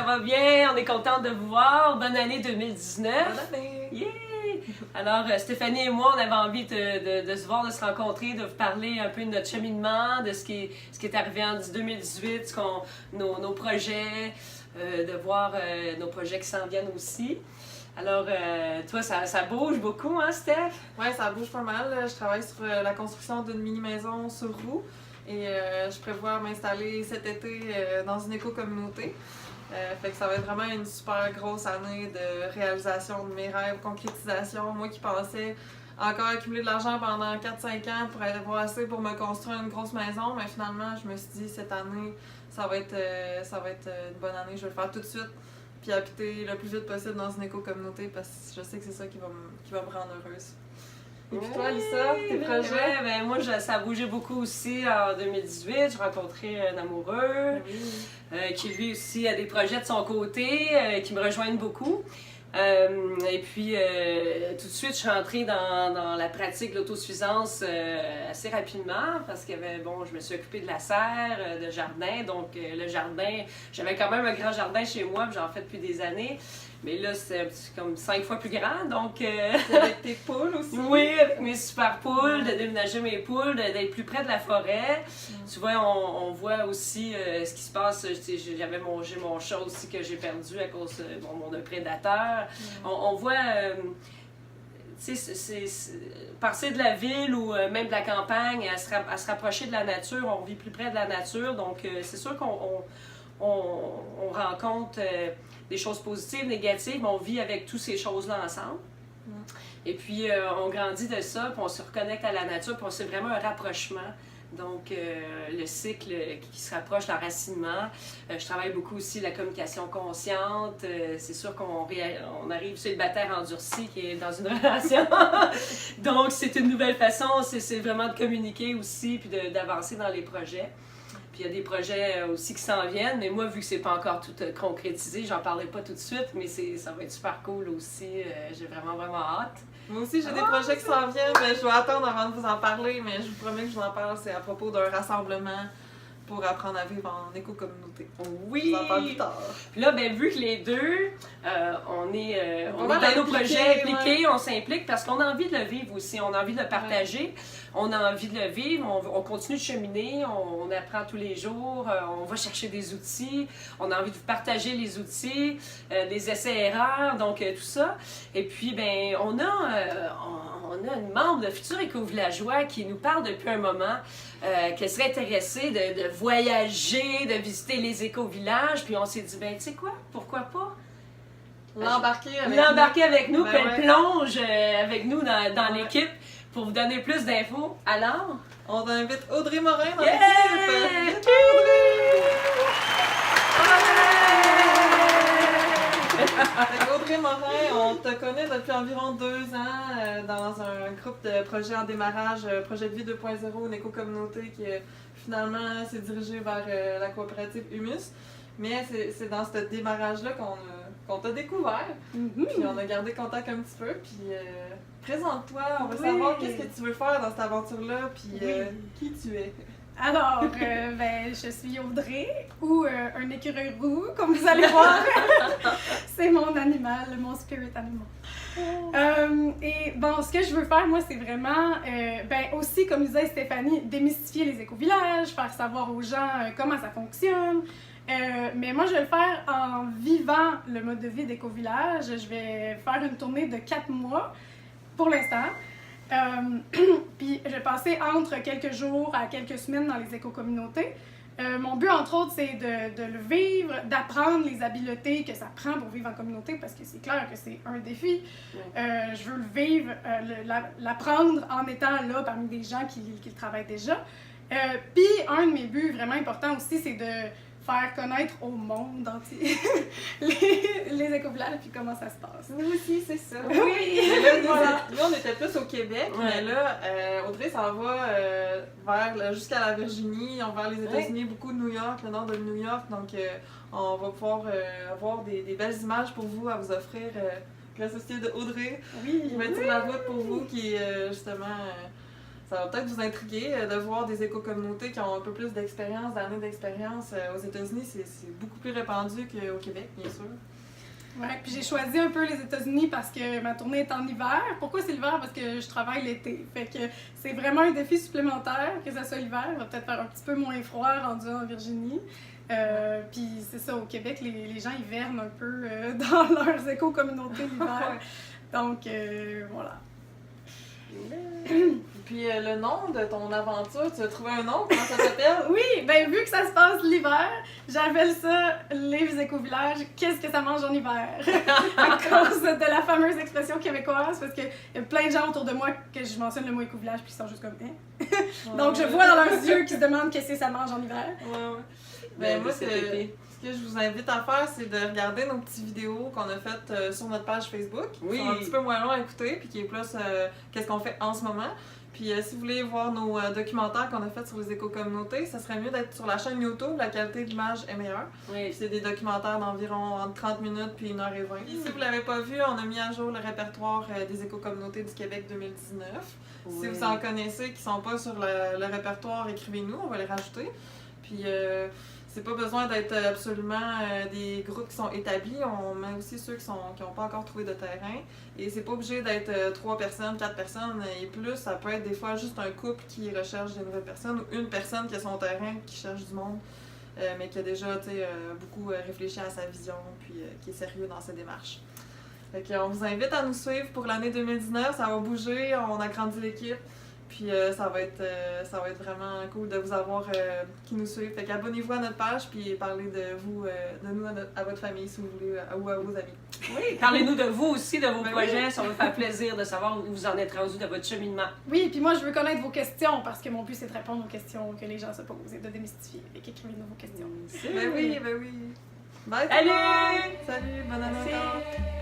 ça va bien, on est contente de vous voir. Bonne année 2019. Bonne année! Yeah! Alors, Stéphanie et moi, on avait envie de se voir, de se rencontrer, de vous parler un peu de notre cheminement, de ce qui est arrivé en 2018, nos projets, de voir nos projets qui s'en viennent aussi. Alors, toi, ça bouge beaucoup, hein, Steph? Ouais, ça bouge pas mal. Je travaille sur la construction d'une mini-maison sur roue et je prévois m'installer cet été dans une éco-communauté. Fait que ça va être vraiment une super grosse année de réalisation de mes rêves, concrétisation. Moi qui pensais encore accumuler de l'argent pendant 4-5 ans pour avoir assez pour me construire une grosse maison, mais finalement, je me suis dit cette année, ça va être une bonne année. Je vais le faire tout de suite, puis habiter le plus vite possible dans une éco-communauté parce que je sais que c'est ça qui va me rendre heureuse. Et puis toi, Lisa, tes projets? Ouais, ben moi, ça a bougé beaucoup aussi en 2018. J'ai rencontré un amoureux qui, lui aussi, a des projets de son côté qui me rejoignent beaucoup. Et puis, tout de suite, je suis rentrée dans la pratique de l'autosuffisance assez rapidement parce que je me suis occupée de la serre, de jardin. Donc, le jardin, j'avais quand même un grand jardin chez moi, puis j'en fais depuis des années. Mais là, c'est comme 5 fois plus grand, donc... Avec tes poules aussi? Oui, avec mes super poules, de déménager mes poules, d'être plus près de la forêt. Tu vois, on voit aussi ce qui se passe. J'ai mon chat aussi que j'ai perdu à cause de mon prédateur. On voit... tu sais, passer de la ville ou même de la campagne à se rapprocher de la nature, on vit plus près de la nature, donc c'est sûr qu'on rencontre des choses positives, négatives, mais on vit avec toutes ces choses-là ensemble. Et puis, on grandit de ça, puis on se reconnecte à la nature, puis c'est vraiment un rapprochement. Donc, le cycle qui se rapproche, l'enracinement. Je travaille beaucoup aussi la communication consciente. C'est sûr qu'on arrive célibataire endurci qui est dans une relation. Donc, c'est une nouvelle façon. C'est vraiment de communiquer aussi, puis d'avancer dans les projets. Puis il y a des projets aussi qui s'en viennent, mais moi, vu que c'est pas encore tout concrétisé, j'en parlerai pas tout de suite, mais ça va être super cool aussi. J'ai vraiment hâte. Moi aussi, j'ai des projets qui s'en viennent, mais je dois attendre avant de vous en parler, mais je vous promets que je vous en parle. C'est à propos d'un rassemblement pour apprendre à vivre en éco-communauté. Oui! Je vous en parle plus tard. Puis là, vu que les deux, on est dans nos projets impliqués, on s'implique parce qu'on a envie de le vivre aussi, on a envie de le partager, on a envie de le vivre, on continue de cheminer, on apprend tous les jours, on va chercher des outils, on a envie de partager les outils, des essais-erreurs, donc tout ça. Et puis, on a une membre de Futur Éco-Villageois qui nous parle depuis un moment qu'elle serait intéressée de voyager, de visiter les éco-villages. Puis on s'est dit, tu sais quoi, pourquoi pas? L'embarquer avec nous, puis elle plonge avec nous dans l'équipe pour vous donner plus d'infos. Alors? On invite Audrey Morin dans l'équipe! Audrey Morin, on te connaît depuis environ 2 ans dans un groupe de projets en démarrage, Projet de vie 2.0, une éco-communauté qui finalement s'est dirigée vers la coopérative Humus. Mais c'est dans ce démarrage-là qu'on t'a découvert. Puis on a gardé contact un petit peu. Puis présente-toi, on veut savoir qu'est-ce que tu veux faire dans cette aventure-là, puis qui tu es. Alors, je suis Audrey, ou un écureuil roux, comme vous allez voir. C'est mon animal, mon spirit animal. Et bon, ce que je veux faire, moi, c'est vraiment, aussi, comme disait Stéphanie, démystifier les éco-villages, faire savoir aux gens comment ça fonctionne. Mais moi, je vais le faire en vivant le mode de vie d'éco-village. Je vais faire une tournée de 4 mois, pour l'instant. Puis je vais passer entre quelques jours à quelques semaines dans les éco-communautés. Mon but, entre autres, c'est de le vivre, d'apprendre les habiletés que ça prend pour vivre en communauté, parce que c'est clair que c'est un défi. Je veux le vivre, l'apprendre en étant là parmi des gens qui le travaillent déjà. Puis un de mes buts vraiment importants aussi, c'est de faire connaître au monde entier les éco-villages puis comment ça se passe. Nous aussi, c'est ça. Oui! Mais là, nous, on était plus au Québec, mais là, Audrey s'en va jusqu'à la Virginie, on va vers les États-Unis, beaucoup de New York, le nord de New York, donc on va pouvoir avoir des belles images pour vous à vous offrir grâce au style de Audrey. Oui! Qui va être sur la route pour vous, qui justement... ça va peut-être vous intriguer de voir des éco-communautés qui ont un peu plus d'expérience, d'années d'expérience. Aux États-Unis, c'est beaucoup plus répandu qu'au Québec, bien sûr. Ouais, puis j'ai choisi un peu les États-Unis parce que ma tournée est en hiver. Pourquoi c'est l'hiver? Parce que je travaille l'été. Fait que c'est vraiment un défi supplémentaire que ça soit l'hiver. Il va peut-être faire un petit peu moins froid rendu en Virginie. Puis c'est ça, au Québec, les gens hivernent un peu dans leurs éco-communautés l'hiver. Donc voilà. Puis le nom de ton aventure, tu as trouvé un nom? Comment ça s'appelle? Oui, ben vu que ça se passe l'hiver, j'appelle ça les éco-villages. Qu'est-ce que ça mange en hiver? À cause de la fameuse expression québécoise, parce qu'il y a plein de gens autour de moi que je mentionne le mot éco-village puis ils sont juste comme hein? Donc je vois dans leurs yeux qu'ils se demandent qu'est-ce que ça mange en hiver. Ouais. Ben moi, ce que je vous invite à faire, c'est de regarder nos petites vidéos qu'on a faites sur notre page Facebook. Oui. Qui sont un petit peu moins longs à écouter, puis qui est plus qu'est-ce qu'on fait en ce moment. Puis si vous voulez voir nos documentaires qu'on a fait sur les éco-communautés, ça serait mieux d'être sur la chaîne YouTube, la qualité de l'image est meilleure. Oui. C'est des documentaires d'environ entre 30 minutes puis 1h20. Si vous l'avez pas vu, on a mis à jour le répertoire des éco-communautés du Québec 2019. Oui. Si vous en connaissez qui sont pas sur le répertoire, écrivez-nous, on va les rajouter. Puis c'est pas besoin d'être absolument des groupes qui sont établis, on met aussi ceux qui n'ont pas encore trouvé de terrain. Et c'est pas obligé d'être 3 personnes, 4 personnes et plus, ça peut être des fois juste un couple qui recherche des nouvelles personnes ou une personne qui a son terrain, qui cherche du monde, mais qui a déjà beaucoup réfléchi à sa vision, puis qui est sérieux dans ses démarches. Fait qu'on vous invite à nous suivre pour l'année 2019, ça va bouger, on agrandit l'équipe. Puis ça va être vraiment cool de vous avoir qui nous suivent. Fait qu'abonnez-vous à notre page puis parlez de vous, de nous à votre famille si vous voulez, ou à vos amis. Oui, parlez-nous de vous aussi, de vos Ben projets. oui. Ça va nous faire plaisir de savoir où vous en êtes rendu de votre cheminement. Oui, puis moi je veux connaître vos questions parce que mon but c'est de répondre aux questions que les gens se posent et de démystifier. Fait qu'écrivez-nous vos questions. Ben oui. Bye! Salut! Salut, bonne année Merci. encore!